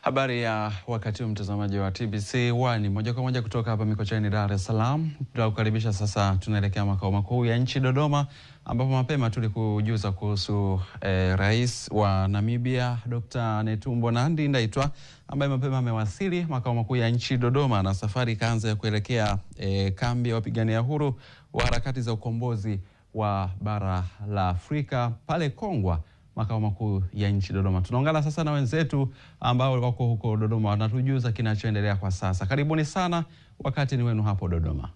Habari ya wakati mtazamaji wa TBC1 moja kwa moja kutoka hapa Mikocheni, Dar es Salaam. Tunakukaribisha sasa, tunaelekea makao makuu ya nchi Dodoma, ambapo mapema tulikujuza kuhusu Rais wa Namibia Dr. Netumbo Ndaitwa, ambaye mapema amewasili makao makuu ya nchi Dodoma, na safari kaanza ya kuelekea kambi ya wapigania uhuru wa harakati za ukombozi wa bara la Afrika pale Kongwa, makao makuu ya nchi Dodoma. Tunaungana sasa na wenzetu ambao wako huko Dodoma, wanatujuza kinachoendelea kwa sasa. Karibuni sana, wakati ni wenu hapo Dodoma.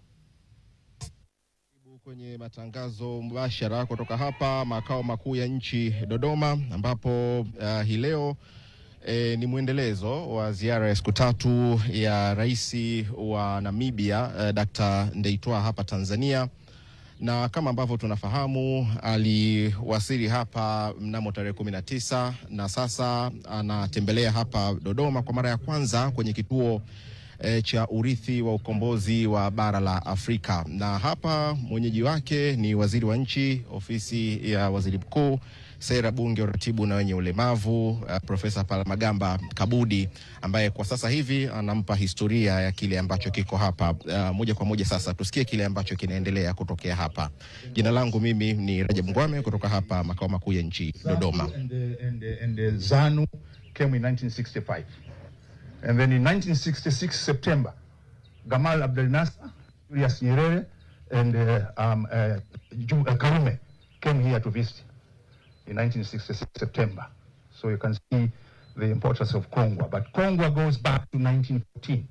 Kwenye matangazo mubashara kutoka hapa makao makuu ya nchi Dodoma, ambapo hii leo ni mwendelezo wa ziara ya siku 3 ya Rais wa Namibia Dr. Ndaitwa hapa Tanzania. Na kama ambavyo tunafahamu, aliwasili hapa mnamo tarehe 19 na sasa anatembelea hapa Dodoma kwa mara ya kwanza kwenye kituo cha urithi wa ukombozi wa bara la Afrika. Na hapa mwenyeji wake ni waziri wa nchi, ofisi ya waziri mkuu, sera, bunge, uratibu na wenye ulemavu, Profesa Palamagamba Kabudi, ambaye kwa sasa hivi anampa historia ya kile ambacho kiko hapa. Moja kwa moja sasa tusikie kile ambacho kinaendelea kutokea hapa. Jina langu mimi ni Rajab Ngwame kutoka hapa makao makuu ya nchi Dodoma. And ZANU came in 1965. And then in 1966 September, Gamal Abdel Nasser, Julius Nyerere, and Karume came here to visit in 1966 September. So you can see the importance of Kongwa. But Kongwa goes back to 1914.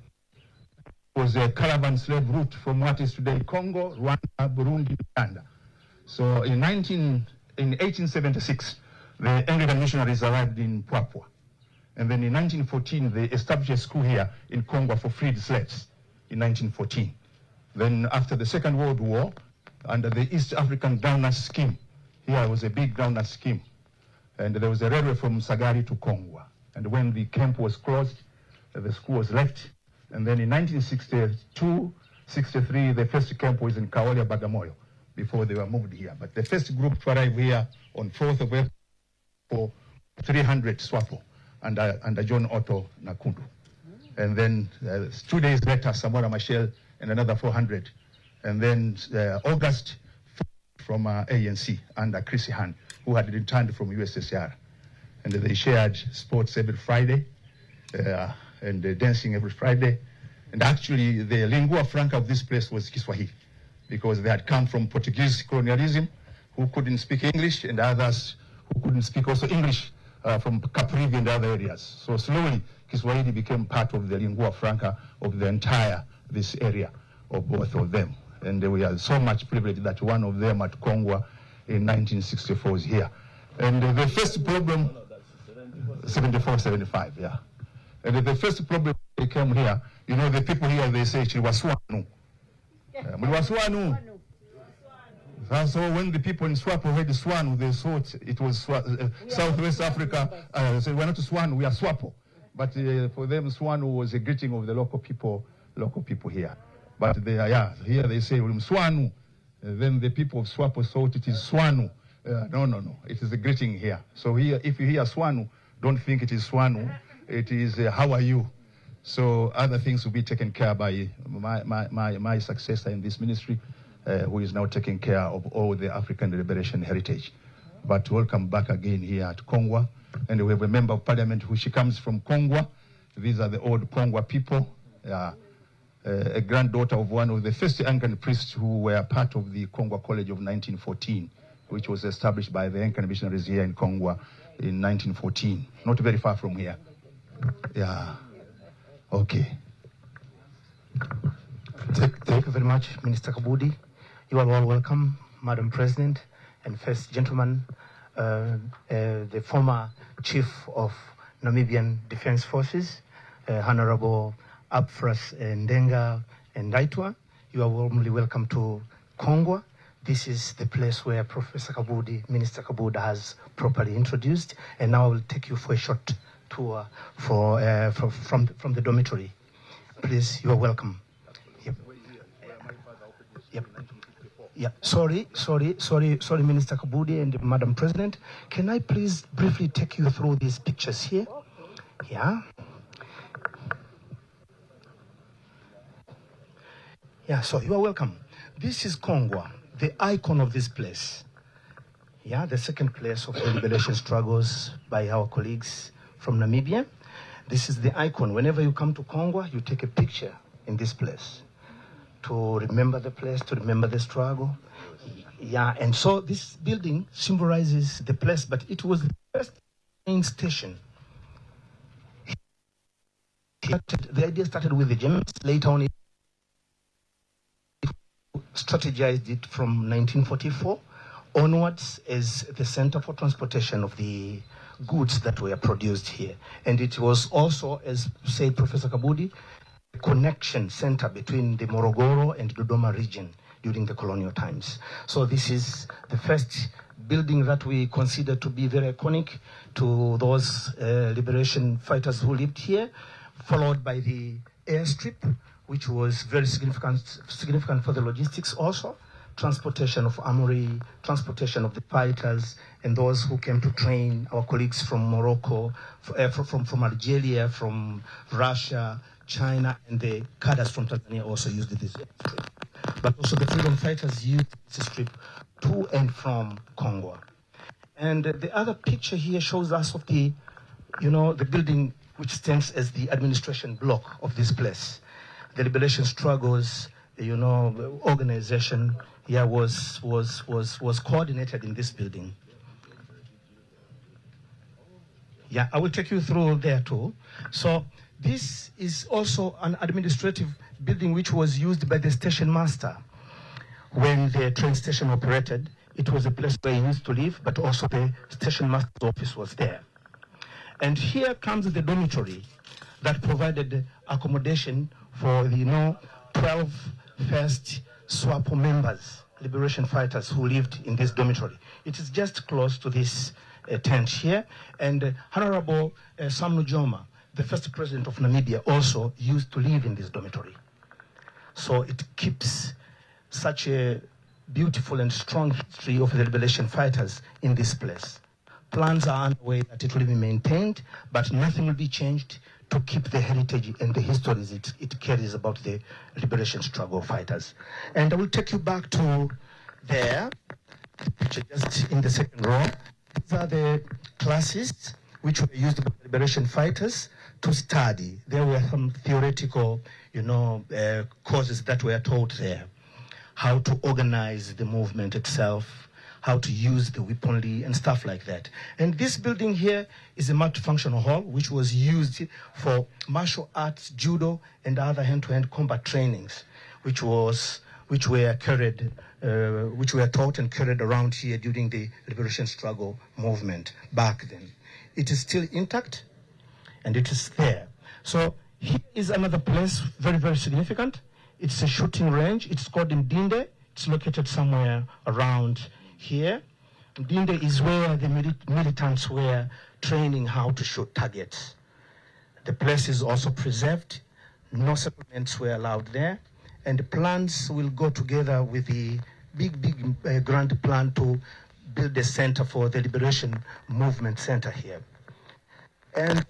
It was a caravan slave route from what is today Congo, Rwanda, Burundi, Uganda. So in 1876, the Anglican missionaries arrived in Papua. And then in 1914, they established a school here in Kongwa for freed slaves in 1914. Then after the Second World War, under the East African Groundnut Scheme, here was a big groundnut scheme. And there was a railway from Sagari to Kongwa. And when the camp was closed, the school was left. And then in 1962, 63, the first camp was in Kaolia, Bagamoyo, before they were moved here. But the first group to arrive here on 4th of April for 300 Swapo. Under John Otto Nakundu. And then 2 days later, Samora Machel and another 400. And then August from ANC under Chrissy Han, who had returned from USSR. And they shared sports every Friday and dancing every Friday. And actually, the lingua franca of this place was Kiswahili, because they had come from Portuguese colonialism, who couldn't speak English, and others who couldn't speak also English, from Caprivi and other areas. So slowly, Kiswahili became part of the lingua franca of the entire this area of both of them. And we are so much privileged that one of them at Kongwa in 1964 is here. And the first problem, 74, 75, yeah. And the first problem they came here, you know, the people here, they say Chilwaswanu. Chilwaswanu. So when the people in Swapo heard Swanu, they thought it was Southwest Africa. So we're not Swanu, we are Swapo. But for them, Swanu was a greeting of the local people here. But they are, here they say Swanu. Then the people of Swapo thought it is Swanu. No. It is a greeting here. So here, if you hear Swanu, don't think it is Swanu. It is how are you? So other things will be taken care by my successor in this ministry, who is now taking care of all the African liberation heritage. But welcome back again here at Kongwa. And we have a member of parliament who she comes from Kongwa. These are the old Kongwa people. A granddaughter of one of the first Anglican priests who were part of the Kongwa College of 1914, which was established by the Anglican missionaries here in Kongwa in 1914. Not very far from here. Yeah. Okay. Thank you very much, Minister Kabudi. You are all welcome, Madam President and First Gentleman, the former Chief of Namibian Defense Forces, Honorable Abfras Ndenga Ndaitwa. You are warmly welcome to Kongwa. This is the place where Professor Kabudi, Minister Kabudi has properly introduced, and now I will take you for a short tour from the dormitory. Please, you are welcome. Yep. Yeah, sorry, Minister Kabudi and Madam President. Can I please briefly take you through these pictures here? Yeah. Yeah, so you are welcome. This is Kongwa, the icon of this place. Yeah, the second place of the liberation struggles by our colleagues from Namibia. This is the icon. Whenever you come to Kongwa, you take a picture in this place to remember the place, to remember the struggle. Yeah, and so this building symbolizes the place, but it was the first train station. The idea started with the Germans. Later on, it strategized it from 1944 onwards as the center for transportation of the goods that were produced here. And it was also, as said Professor Kabudi, a connection center between the Morogoro and Dodoma region during the colonial times. So this is the first building that we consider to be very iconic to those liberation fighters who lived here, followed by the airstrip, which was very significant for the logistics also, transportation of armory, transportation of the fighters, and those who came to train our colleagues from Morocco, from Algeria, from Russia, China, and the cadres from Tanzania also used this airstrip. But also the freedom fighters used this strip to and from Kongwa. And the other picture here shows us of the, the building which stands as the administration block of this place. The liberation struggles, organization, was coordinated in this building. Yeah, I will take you through there too. So this is also an administrative building which was used by the station master. When the train station operated, it was a place where he used to live, but also the station master's office was there. And here comes the dormitory that provided accommodation for 12 first SWAPO members, liberation fighters who lived in this dormitory. It is just close to this tent here. And Honorable Sam Nujoma, the first president of Namibia, also used to live in this dormitory. So it keeps such a beautiful and strong history of the liberation fighters in this place. Plans are underway that it will be maintained, but nothing will be changed to keep the heritage and the histories it carries about the liberation struggle fighters. And I will take you back to there, just in the second row. These are the classes which were used by liberation fighters to study. There were some theoretical, courses that were taught there. How to organize the movement itself, how to use the weaponry and stuff like that. And this building here is a multifunctional hall which was used for martial arts, judo, and other hand-to-hand combat trainings, which were taught and carried around here during the liberation struggle movement back then. It is still intact, and it is there. So here is another place, very, very significant. It's a shooting range. It's called Ndinde. It's located somewhere around here. Ndinde is where the militants were training how to shoot targets. The place is also preserved. No settlements were allowed there. And the plans will go together with the big grand plan to build a center for the Liberation Movement Center here. And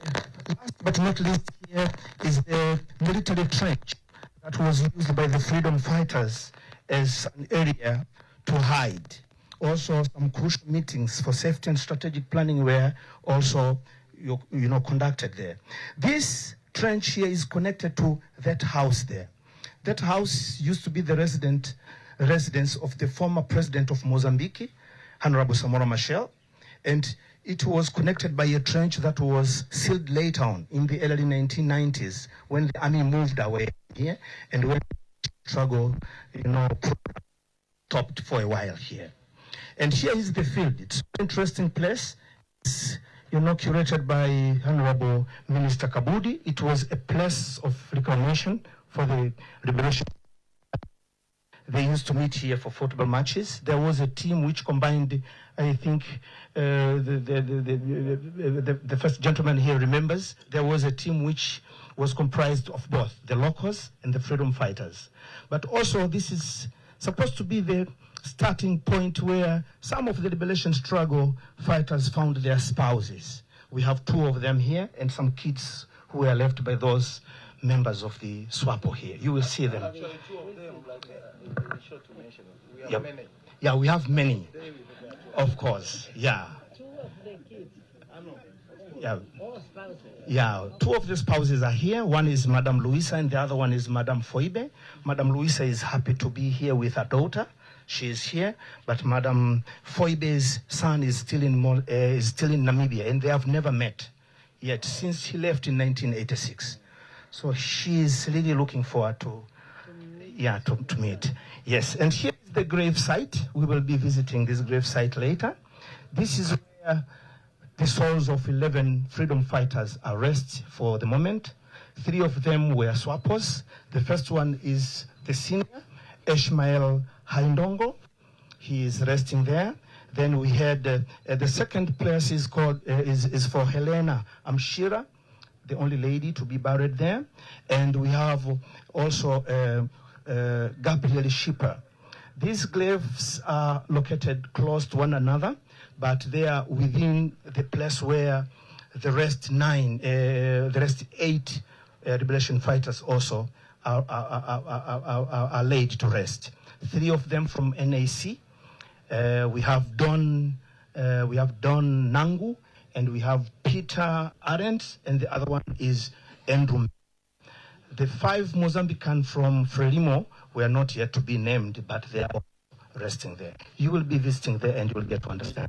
last but not least here is the military trench that was used by the freedom fighters as an area to hide. Also, some crucial meetings for safety and strategic planning were also conducted there. This trench here is connected to that house there. That house used to be the residence of the former president of Mozambique, Honorable Samora Machel, and it was connected by a trench that was sealed later on in the early 1990s when the army moved away here and when the struggle, stopped for a while here. And here is the field. It's an interesting place. It's, curated by Honorable Minister Kabudi. It was a place of reclamation for the liberation. They used to meet here for football matches. There was a team which combined, I think, the first gentleman here remembers, there was a team which was comprised of both the locals and the freedom fighters. But also this is supposed to be the starting point where some of the liberation struggle fighters found their spouses. We have 2 of them here and some kids who were left by those members of the SWAPO here. You will see them. Actually, two of them, like short to mention. We have many. Yeah, we have many. Of course, yeah. Two of the kids. Yeah. All spouses. Yeah, two of the spouses are here. One is Madame Luisa and the other one is Madame Foibe. Madame Luisa is happy to be here with her daughter. She is here, but Madame Foibe's son is still in Namibia, and they have never met yet since he left in 1986. So she is really looking forward to meet. Yes, and here is the grave site. We will be visiting this grave site later. This is where the souls of 11 freedom fighters are resting for the moment. 3 of them were SWAPOs. The first one is the senior, Ishmael Haindongo. He is resting there. Then we had the second place is called is for Helena Amshira, the only lady to be buried there. And we have also Gabriel Schipper. These graves are located close to one another, but they are within the place where the rest 8 liberation fighters also are laid to rest. 3 of them from NAC. We have Don Nangu, and we have Peter Arendt, and the other one is Andrew. The 5 Mozambican from Frelimo were not yet to be named, but they are resting there. You will be visiting there and you will get to understand.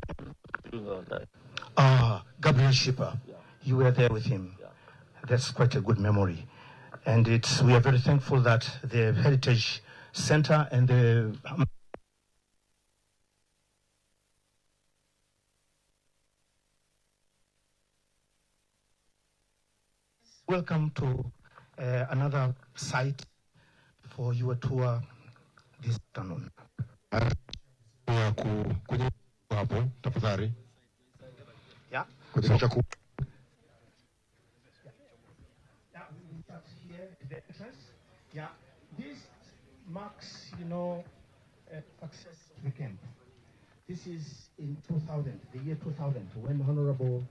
Gabriel Schipper, you were there with him. That's quite a good memory. And we are very thankful that the Heritage Center and the welcome to another site for your tour this afternoon. Yeah. Yeah, this marks, success of the camp. This is in 2000, the year 2000, when Honorable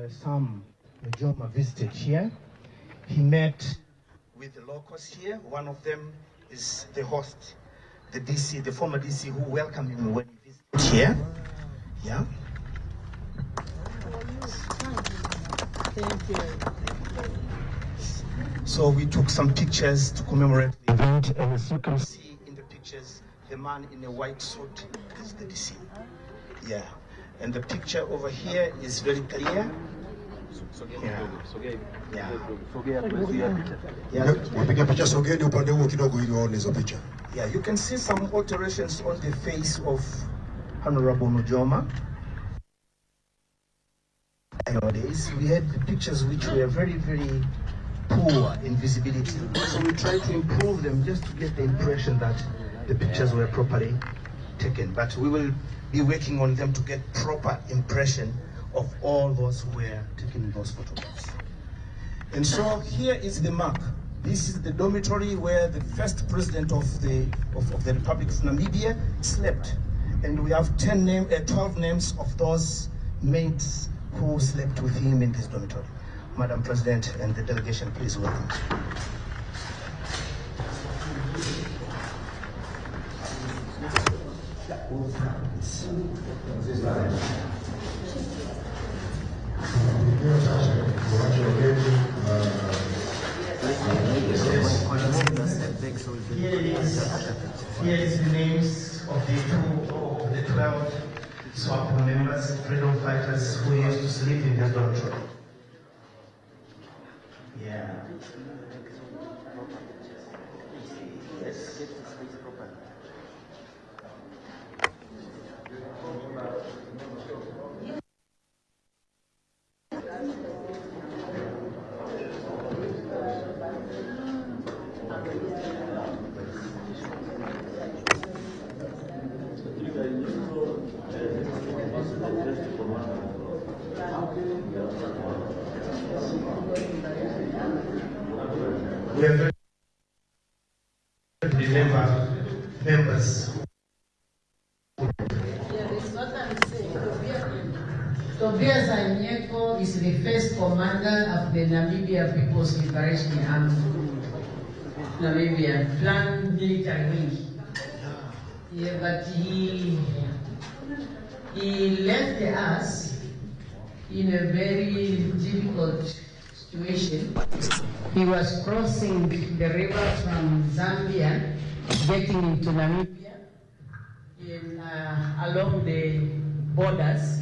Sam Njoma visited here. He met with the locals here. One of them is the host, the DC, the former DC, who welcomed him when he visited here. Yeah. Thank you. So we took some pictures to commemorate the event, and as you can see in the pictures, the man in a white suit is the DC. Yeah, and the picture over here is very clear. Yeah. Yeah. Yeah, you can see some alterations on the face of Honorable Njoma. Nowadays, we had the pictures which were very, very poor in visibility. So we tried to improve them just to get the impression that the pictures were properly taken. But we will be working on them to get proper impression of all those who were taking those photographs. And so here is the mark. This is the dormitory where the first president of the Republic of Namibia slept. And we have 12 names of those mates who slept with him in this dormitory. Madam President and the delegation, please welcome. Here is the names of the 12 SWAPO members, freedom fighters who used to sleep in this dormitory. Yeah. Yes. We are very remember members. Yeah, that's what I'm saying. Tobias Anyeko is the first commander of the Namibia People's Liberation Army. Namibia, Plan Military Wing. Yeah, but he left us in a very difficult situation. He was crossing the river from Zambia, getting into Namibia, along the borders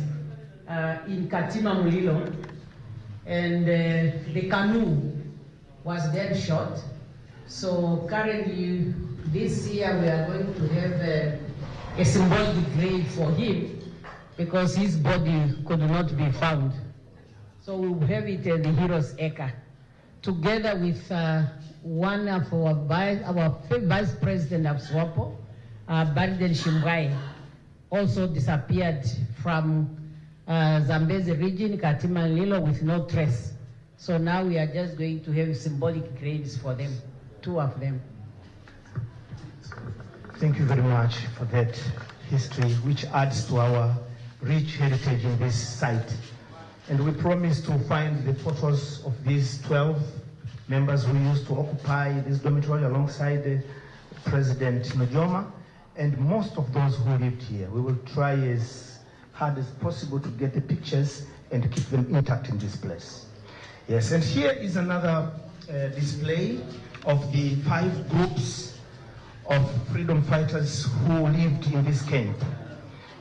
in Katima Mulilo, and the canoe was dead shot. So currently, this year we are going to have a symbolic grave for him because his body could not be found. So we will have it at the Heroes Acre, together with one of our vice president of SWAPO, Barden Shimbrai, also disappeared from Zambezi region, Katima Lilo, with no trace. So now we are just going to have symbolic graves for them, 2 of them. Thank you very much for that history, which adds to our rich heritage in this site. And we promise to find the photos of these 12 members who used to occupy this dormitory alongside President Nojoma, and most of those who lived here. We will try as hard as possible to get the pictures and keep them intact in this place. Yes, and here is another display of the 5 groups of freedom fighters who lived in this camp.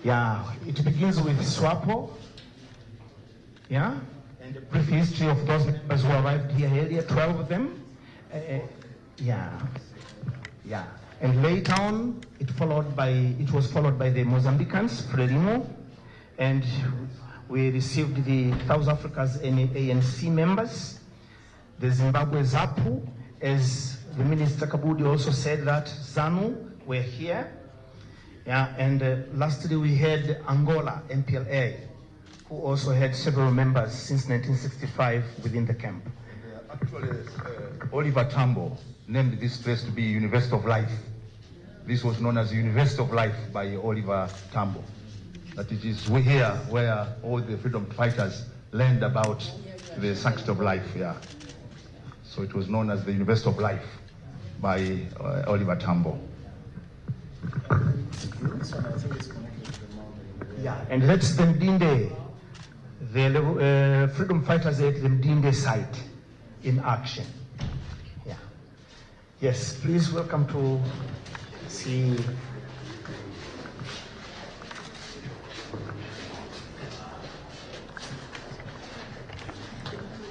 Yeah, it begins with SWAPO, yeah, and a brief history of those members who arrived here earlier, 12 of them. Yeah. And later on, it was followed by the Mozambicans, Frelimo, and we received the South Africa's ANC members, the Zimbabwe ZAPU, as the Minister Kabudi also said that ZANU were here. Yeah, and lastly we had Angola, MPLA, who also had several members since 1965 within the camp. Actually, Oliver Tambo named this place to be University of Life. This was known as University of Life by Oliver Tambo. That it is here where all the freedom fighters learned about the sanctity of life. Yeah. So it was known as the University of Life by Oliver Tambo. Yeah, and that's the Mdinde, the freedom fighters at the Mdinde site in action. Yeah. Yes, please welcome to see.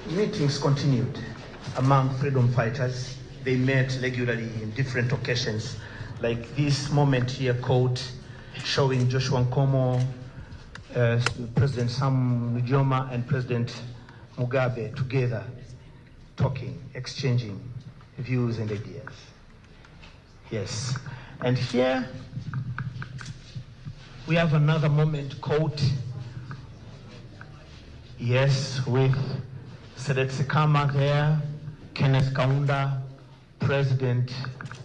Meetings continued among freedom fighters. They met regularly in different occasions, like this moment here, quote, showing Joshua Nkomo, President Sam Nujoma and President Mugabe together, talking, exchanging views and ideas. Yes, and here we have another moment, quote, yes, with Sedet Sekama there, Kenneth Kaunda, President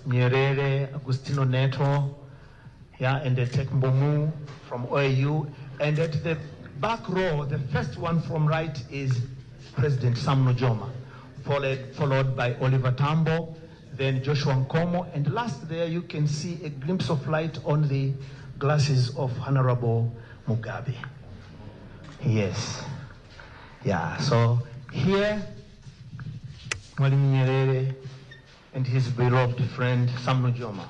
Nyerere, Agustino Neto, yeah, and Tek Mbomu from OAU. And at the back row, the first one from right is President Sam Nujoma, followed by Oliver Tambo, then Joshua Nkomo, and last there you can see a glimpse of light on the glasses of Honorable Mugabe. Yes. Yeah, so here, Mwalimu Nyerere and his beloved friend Sam Nujoma,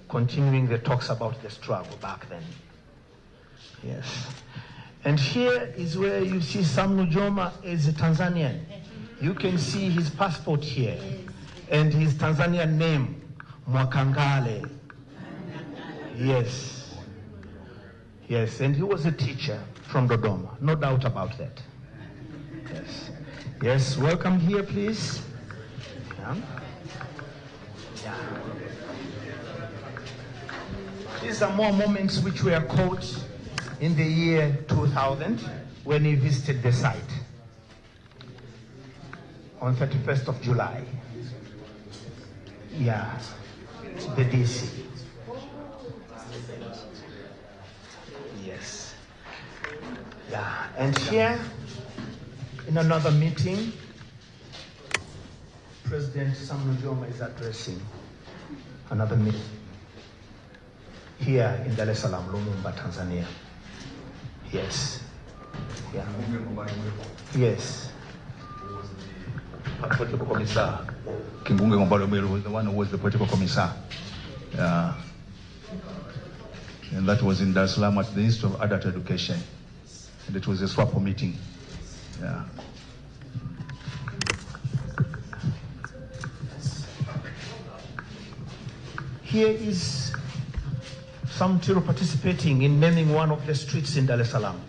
continuing the talks about the struggle back then. Yes. And here is where you see Sam Nujoma as a Tanzanian. You can see his passport here and his Tanzanian name, Mwakangale. Yes. Yes, and he was a teacher from Dodoma, no doubt about that. Yes. Yes, welcome here, please. Yeah. Yeah. These are more moments which were caught in the year 2000 when he visited the site on 31st of July. Yeah, the DC. Yes. Yeah, and here, in another meeting, President Sam Nujoma is addressing another meeting here in Dar es Salaam, Lumumba, Tanzania. Yes. Yeah. Yes. Political commissar. Kingunge Ngombalomelo was the one who was the political commissar. And that was in Dar es Salaam at the Institute of Adult Education. And it was a SWAPO meeting. Yeah. Here is Sam Tiro participating in naming one of the streets in Dar es Salaam,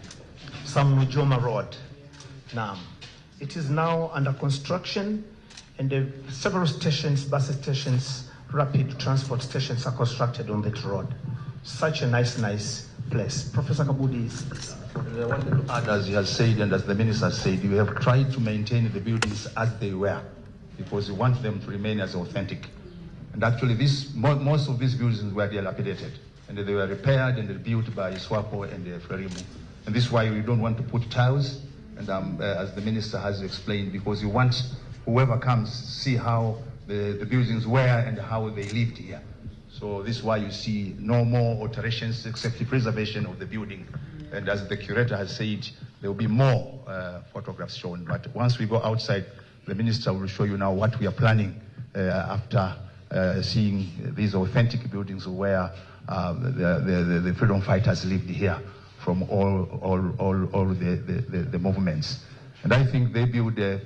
Sam Nujoma Road, Nam. It is now under construction, and several stations, bus stations, rapid transport stations are constructed on that road. Such a nice place. Professor Kabudi is... I wanted to add, as he has said and as the minister has said, we have tried to maintain the buildings as they were because we want them to remain as authentic. And actually, most of these buildings were dilapidated, and they were repaired and rebuilt by SWAPO and Frelimu. And this is why we don't want to put tiles, and as the minister has explained, because we want whoever comes to see how the buildings were and how they lived here. So this is why you see no more alterations except the preservation of the building. And as the curator has said, there will be more photographs shown. But once we go outside, the minister will show you now what we are planning after seeing these authentic buildings where the freedom fighters lived here from all the movements. And I think they built a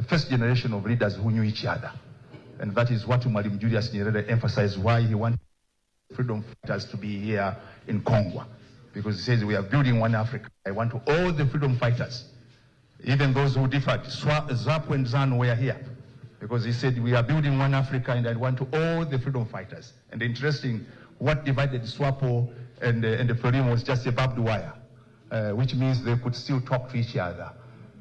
first generation of leaders who knew each other. And that is what Mwalimu Julius Nyerere emphasized, why he wanted freedom fighters to be here in Kongwa. Because he says, we are building one Africa. I want all the freedom fighters, even those who differed, Zapu and Zanu were here. Because he said, we are building one Africa, and I want all the freedom fighters. And interesting, what divided SWAPO and the Frelimu was just a barbed wire, which means they could still talk to each other.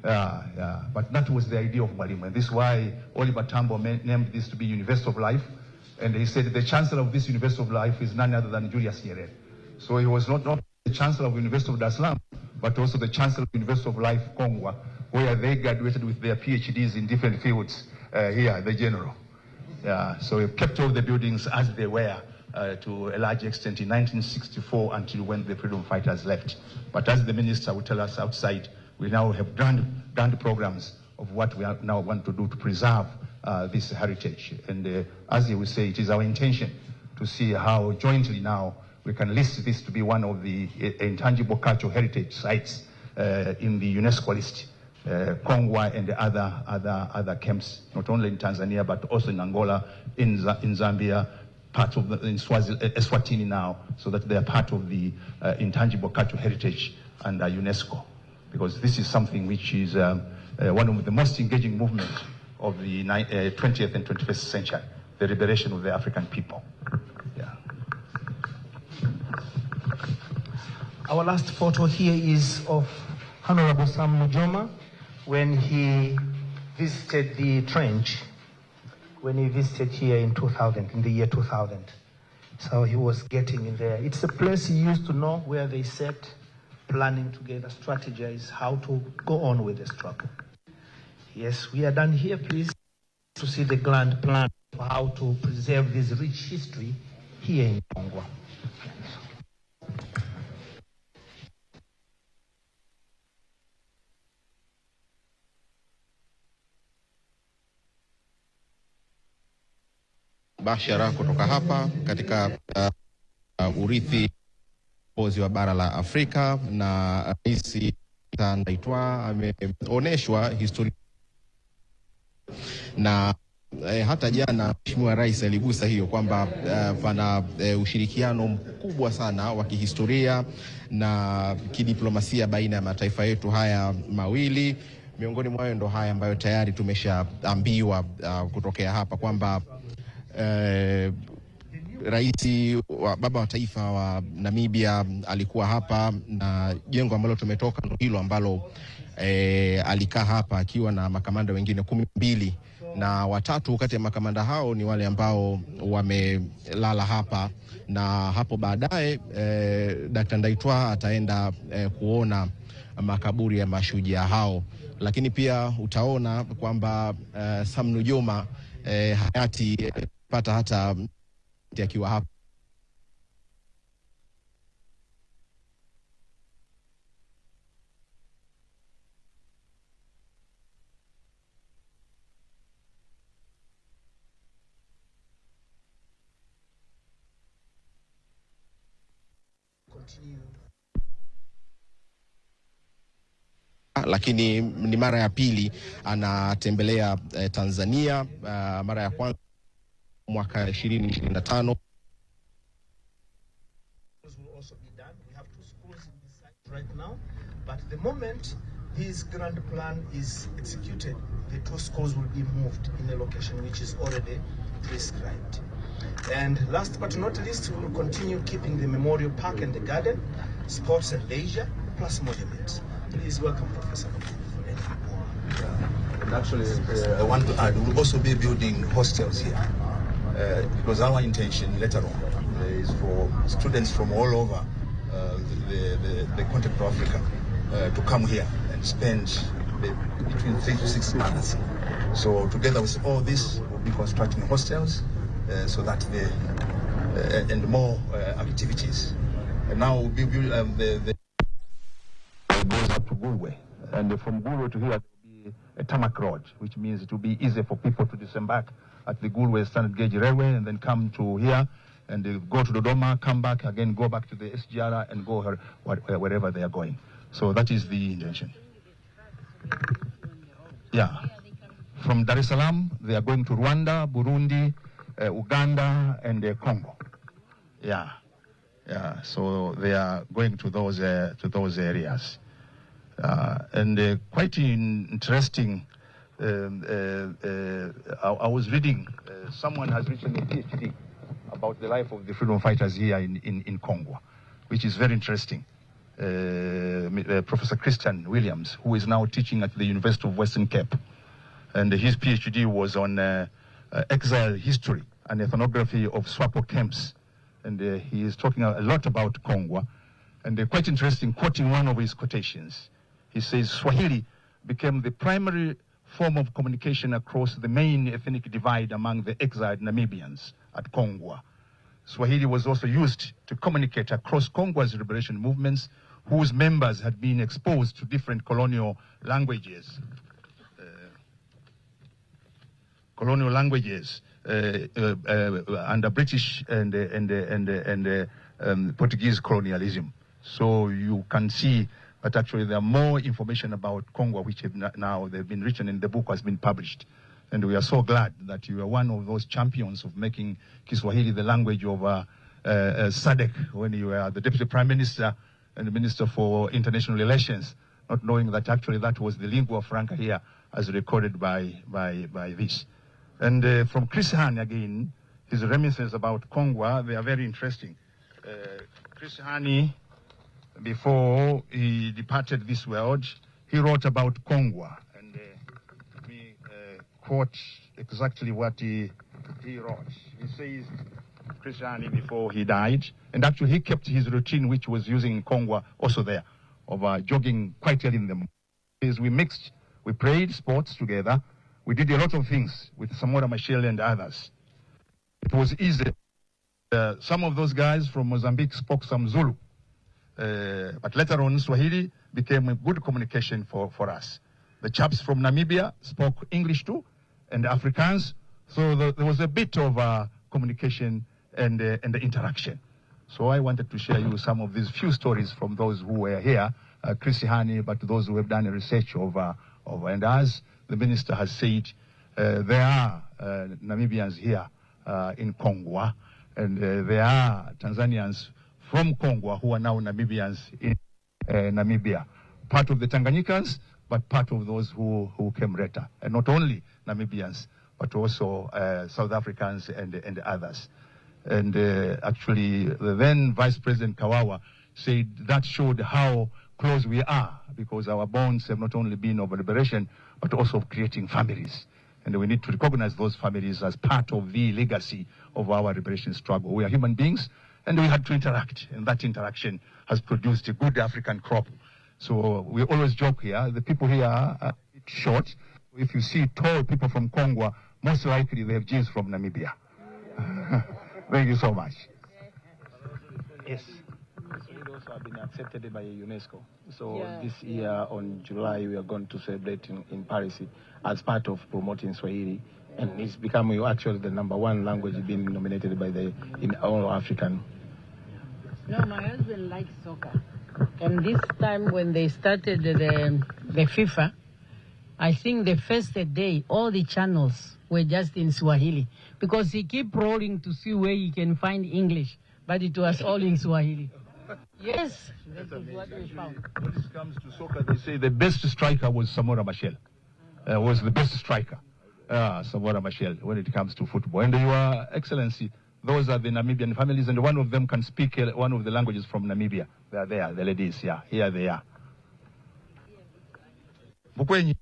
But that was the idea of Mwalimu. And this is why Oliver Tambo named this to be University of Life. And he said the chancellor of this University of Life is none other than Julius Nyerere. So he was not the chancellor of the University of Dar es Salaam, but also the chancellor of the University of Life, Kongwa, where they graduated with their PhDs in different fields here, the general. So he kept all the buildings as they were to a large extent in 1964 until when the freedom fighters left. But as the minister will tell us outside, we now have done programs of what we now want to do to preserve this heritage. And as he will say, it is our intention to see how jointly now we can list this to be one of the intangible cultural heritage sites in the UNESCO list. Kongwa and the other camps, not only in Tanzania, but also in Angola, in Zambia, part of in Eswatini now, so that they are part of the intangible cultural heritage under UNESCO. Because this is something which is one of the most engaging movements of the 20th and 21st century, the liberation of the African people. Yeah. Our last photo here is of Honorable Sam Nujoma when he visited the trench, when he visited here in 2000, in the year 2000. So he was getting in there. It's a place he used to know, where they sat, planning together, strategize how to go on with the struggle. Yes, we are done here, please, to see the grand plan for how to preserve this rich history here in Kongwa. Bashara kutoka hapa katika urithi wa bara la Afrika, na Rais Ndaitwa ameoneshwa historia, na hata jana Mheshimiwa Rais aligusa hiyo kwamba pana ushirikiano mkubwa sana wa kihistoria na kidiplomasia baina ya mataifa yetu haya mawili. Miongoni mwa ndo haya ambayo tayari tumeshaambiwa kutokea hapa kwamba Rais wa baba wa taifa wa Namibia alikuwa hapa, na jengo ambalo tumetoka hilo ambalo alikaa hapa akiwa na makamanda wengine 12, na watatu kati ya makamanda hao ni wale ambao wamelala hapa, na hapo baadaye Dr. Ndaitwah ataenda kuona makaburi ya mashujaa hao. Lakini pia utaona kwamba Sam Nujoma hayati pata hata akiwa hapa. Lakini ni mara ya pili anatembelea Tanzania. Mara ya kwanza mwaka 2025. Right now, but the moment this grand plan is executed, the 2 schools will be moved in a location which is already prescribed. And last but not least, we will continue keeping the memorial park and the garden, sports and leisure, plus monuments. Please welcome Professor. And actually, I want to add, we'll also be building hostels here, because our intention later on is for students from all over the continent of Africa to come here and spend between 3 to 6 months. So together with all this, we'll be constructing hostels so that and more activities. And now we'll be the goes up to Gulwe, and from Gulwe to here there will be a tarmac road, which means it will be easy for people to disembark at the Gulwe standard gauge railway and then come to here and they go to Dodoma, come back again, go back to the SGR and go wherever they are going. So that is the intention. Yeah. From Dar es Salaam, they are going to Rwanda, Burundi, Uganda, and Congo. Yeah. Yeah. So they are going to those areas. And quite interesting. I was reading, someone has written a PhD about the life of the freedom fighters here in Kongwa, which is very interesting. Professor Christian Williams, who is now teaching at the University of Western Cape, and his PhD was on exile history and ethnography of SWAPO camps, and he is talking a lot about Kongwa, and quite interesting, quoting one of his quotations. He says, Swahili became the primary form of communication across the main ethnic divide among the exiled Namibians at Kongwa. Swahili was also used to communicate across Kongwa's liberation movements, whose members had been exposed to different colonial languages. Under British and Portuguese colonialism. So you can see that actually there are more information about Kongwa, which have now they've been written in the book, has been published. And we are so glad that you are one of those champions of making Kiswahili the language of SADC when you were the Deputy Prime Minister and the Minister for International Relations, not knowing that actually that was the lingua franca here as recorded by this. And from Chris Hani again, his reminiscences about Kongwa, they are very interesting. Chris Hani, before he departed this world, he wrote about Kongwa. And let me quote exactly what he wrote. He says, Chris Hani, before he died, and actually he kept his routine, which was using in Kongwa, also there, of jogging quite early in the morning. We mixed, we played sports together. We did a lot of things with Samora Machel and others. It was easy. Some of those guys from Mozambique spoke some Zulu. But later on, Swahili became a good communication for us. The chaps from Namibia spoke English too, and Afrikaans. So there was a bit of communication and interaction. So I wanted to share you some of these few stories from those who were here, Chris Hani, but those who have done a research over. And as the minister has said, there are Namibians here in Kongwa, and there are Tanzanians from Kongwa who are now Namibians in Namibia. Part of the Tanganyikans, but part of those who came later. And not only Namibians, but also South Africans and others. And actually, the then Vice President Kawawa said that showed how close we are, because our bonds have not only been of liberation, but also of creating families. And we need to recognize those families as part of the legacy of our liberation struggle. We are human beings, and we had to interact, and that interaction has produced a good African crop. So we always joke here, the people here are short. If you see tall people from Kongwa, most likely they have genes from Namibia. Thank you so much. Yes. It also have been accepted by UNESCO. So this year on July, we are going to celebrate in Paris as part of promoting Swahili. And it's becoming actually the #1 language being nominated by in all African. No, my husband likes soccer. And this time when they started the FIFA, I think the first day, all the channels were just in Swahili. Because he kept rolling to see where he can find English. But it was all in Swahili. Yes, that is what we found. When it comes to soccer, they say the best striker was Samora Machel. Was the best striker, Samora Machel, when it comes to football. And Your Excellency, those are the Namibian families, and one of them can speak one of the languages from Namibia. They are there, the ladies, yeah, here they are. Mukwenyi.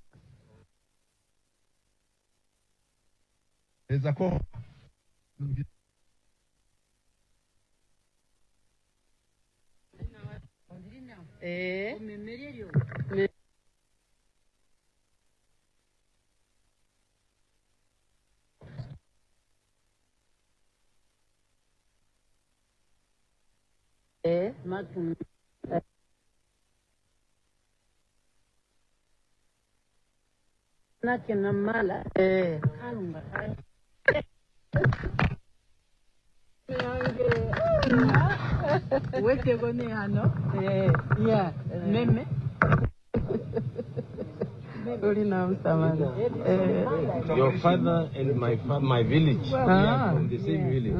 Your father and my village from the same village.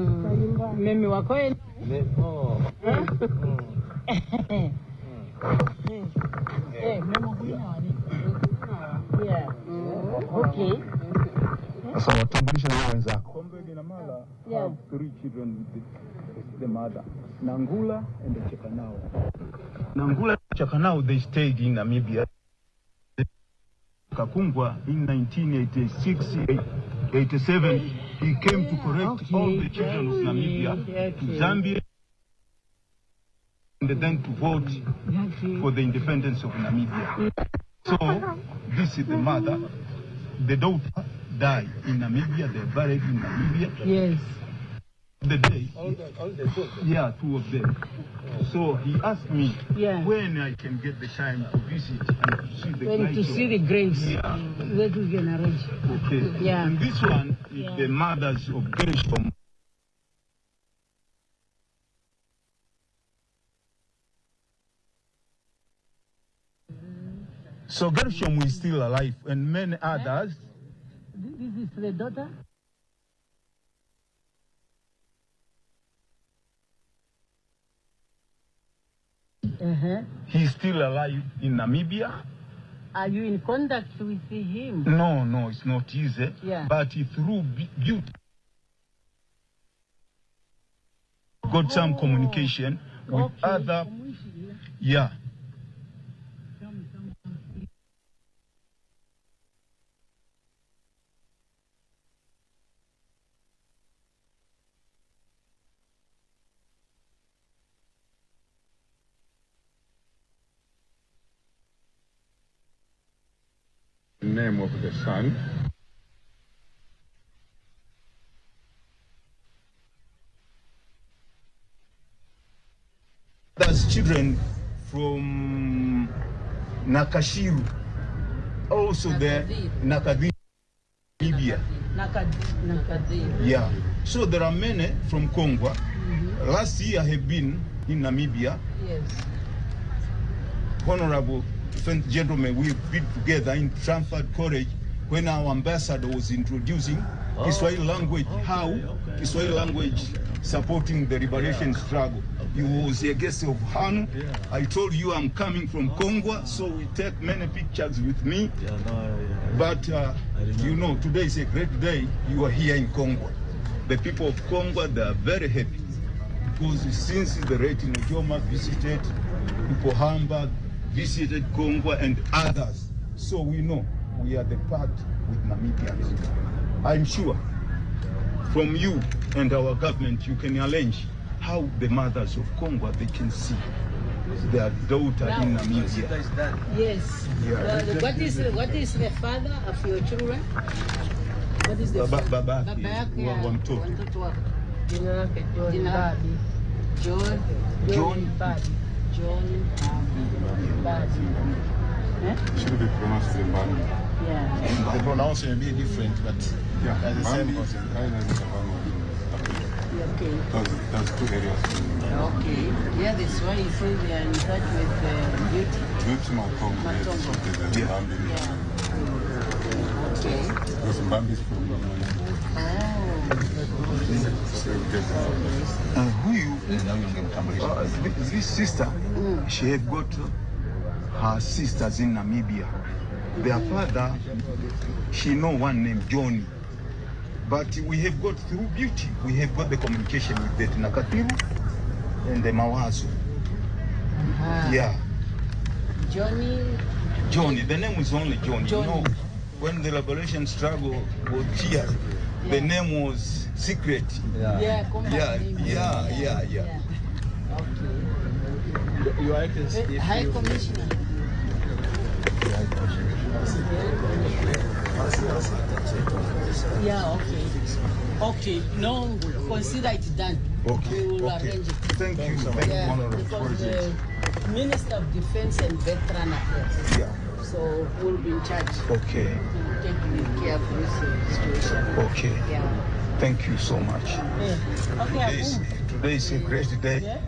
Mimi wako Okay. Sasa watambulishe na wenzako. Kombe Namala have 3 children with the mother, Nangula and Chekanao. Nangula and Chekanao, they stayed in Namibia. Kongwa in 1986-87, he came to correct all the children of Namibia to Zambia and then to vote for the independence of Namibia. So this is the mother. The daughter died in Namibia, they buried in Namibia. Yes. The day, All the two. yeah, 2 of them. So he asked me when I can get the time to visit and to see the graves. To see the graves. Yeah. That we can arrange. Okay. Yeah. And this one is the mothers of Gershom. So Gershom is still alive, and many others. This is the daughter? He's still alive in Namibia. Are you in contact with him? No, it's not easy. Yeah. But through beauty, got some communication with other. Yeah. Name of the son. There's children from Nakashiru, also there, Nakadi, Namibia. Yeah. So there are many from Kongwa. Last year I have been in Namibia. Yes. Honorable gentlemen, we've been together in Trafford College when our ambassador was introducing Kiswahili language, how Kiswahili language supporting the liberation struggle. He was a guest of Hanu. I told you I'm coming from Kongwa, so we take many pictures with me. But you know, today is a great day. You are here in Kongwa. The people of Kongwa, they are very happy because since the late Nojoma visited Upohamba, visited Kongwa and others. So we know we are the part with Namibians. I'm sure from you and our government you can arrange how the mothers of Kongwa, they can see their daughter in Namibia. Yes. Yeah. What is the father of your children? What is the Baba wa mtoto. Jina lake John Badi. Should be pronounced Badi. Yeah. The pronunciation may be different, but Yeah, the same. Okay. That's 2 areas. Okay. Yeah, that's why you say they are in touch with Beauty. Beauty Matongo. Matongo. Yeah. Okay. Because Mbambi is from This sister, she have got her sisters in Namibia. Their father, she know one named Johnny. But we have got through Beauty, we have got the communication with the Nakatiru and the Mawazo. Yeah. Johnny, the name is only Johnny. You know, when the liberation struggle was here, the name was secret. Yeah. Okay. Your Excellency, High Commissioner. Yeah, okay. No, consider it done. Okay. We will Okay. arrange it. Thank you. Thank you, Yeah, Honorable because the President. Minister of Defense and Veteran Affairs. Yeah. So we'll be in charge Okay. to take care of this situation. Okay. Yeah. Thank you so much. Yeah. Okay, Today is a great day. Yeah.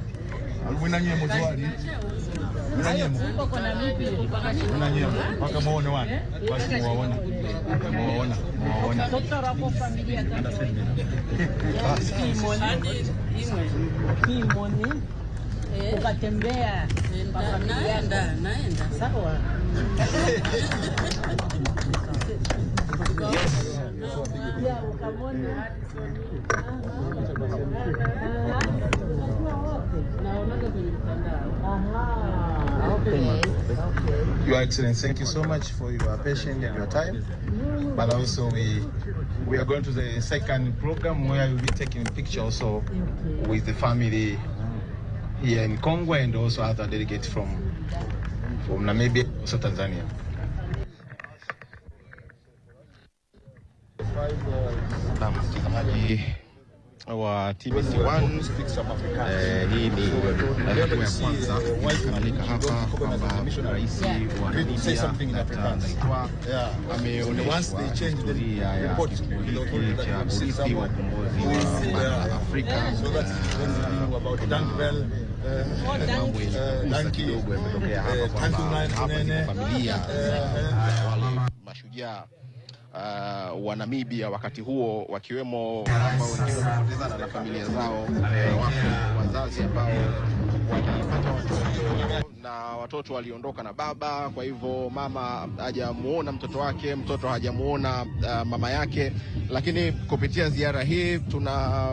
Ukatembea naenda sawa. Yeah, ukamwona Your Excellency, thank you so much for your patience and your time. But also we are going to the second program where we'll be taking a picture also with the family here in Kongwa and also other delegates from Namibia, also Tanzania. Na mtazamaji wa TBC1, hii ni hatua ya kwanza kufanyika hapa kwamba Rais wa Namibia ameonyeshwa historia ya kikundi cha urithi wa ukombozi wa bara la Afrika. Mambo ya kidogo yametokea hapa kwamba hapa ni familia wale mashujaa wa Namibia wakati huo, wakiwemo ambao wengine wamepotezana na familia zao, wako wazazi ambao walipata watoto na watoto waliondoka na baba. Kwa hivyo mama hajamuona mtoto wake, mtoto hajamuona mama yake. Lakini kupitia ziara hii tuna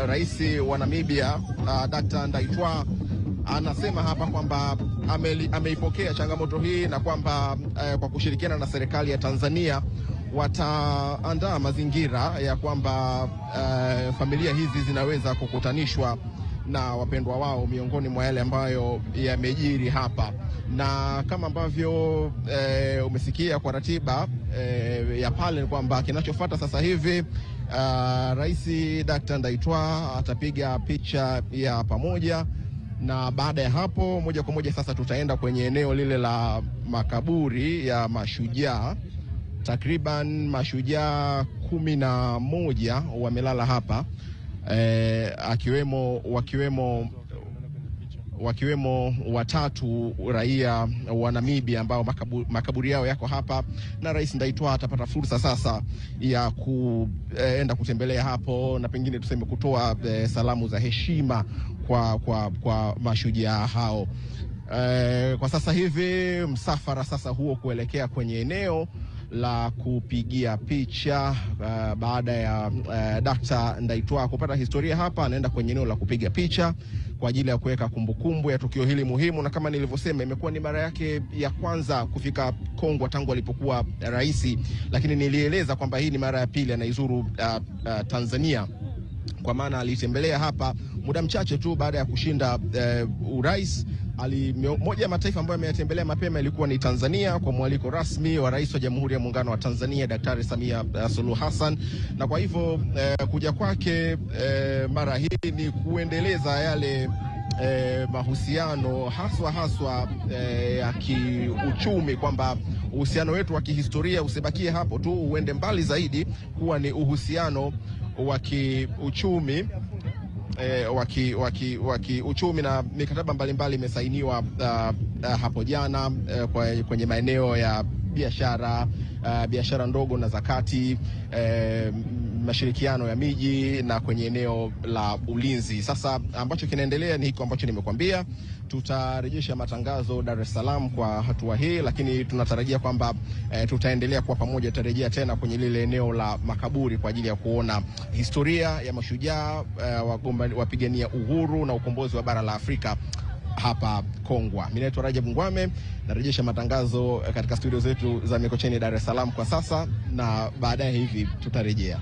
Rais wa Namibia Dr. Ndaitwah anasema hapa kwamba ameipokea changamoto hii na kwamba kwa kushirikiana na serikali ya Tanzania wataandaa mazingira ya kwamba familia hizi zinaweza kukutanishwa na wapendwa wao, miongoni mwa yale ambayo yamejiri hapa. Na kama ambavyo umesikia kwa ratiba ya pale ni kwamba kinachofuata sasa hivi Rais Dr. Ndaitwah atapiga picha ya pamoja, na baada ya hapo moja kwa moja sasa tutaenda kwenye eneo lile la makaburi ya mashujaa. Takriban mashujaa 11 wamelala hapa, wakiwemo watatu raia wa Namibia ambao makaburi yao yako hapa, na Rais Ndaitwah atapata fursa sasa ya kuenda kutembelea hapo na pengine tuseme kutoa salamu za heshima kwa mashujaa hao. Kwa sasa hivi msafara sasa huo kuelekea kwenye eneo la kupigia picha baada ya Dr. Ndaitwah kupata historia hapa, anaenda kwenye eneo la kupiga picha kwa ajili ya kuweka kumbukumbu ya tukio hili muhimu. Na kama nilivyosema, imekuwa ni mara yake ya kwanza kufika Kongwa tangu alipokuwa rais, lakini nilieleza kwamba hii ni mara ya pili anaizuru Tanzania, kwa maana alitembelea hapa muda mchache tu baada ya kushinda urais. Moja ya mataifa ambayo ameyatembelea mapema ilikuwa ni Tanzania kwa mwaliko rasmi wa Rais wa Jamhuri ya Muungano wa Tanzania Daktari Samia Suluhu Hassan. Na kwa hivyo kuja kwake mara hii ni kuendeleza yale mahusiano haswa ya kiuchumi, kwamba uhusiano wetu wa kihistoria usibakie hapo tu, uende mbali zaidi kuwa ni uhusiano wa kiuchumi uchumi, na mikataba mbalimbali imesainiwa hapo jana kwenye maeneo ya biashara ndogo na zakati, mashirikiano ya miji na kwenye eneo la ulinzi. Sasa ambacho kinaendelea ni hiko ambacho nimekuambia. Tutarejesha matangazo Dar es Salaam kwa hatua hii, lakini tunatarajia kwamba tutaendelea kwa pamoja, tutarejea tena kwenye lile eneo la makaburi kwa ajili ya kuona historia ya mashujaa wapigania uhuru na ukombozi wa bara la Afrika hapa Kongwa. Mimi naitwa Rajab Ngwame, narejesha matangazo katika studio zetu za Mikocheni Dar es Salaam kwa sasa, na baadaye hivi tutarejea.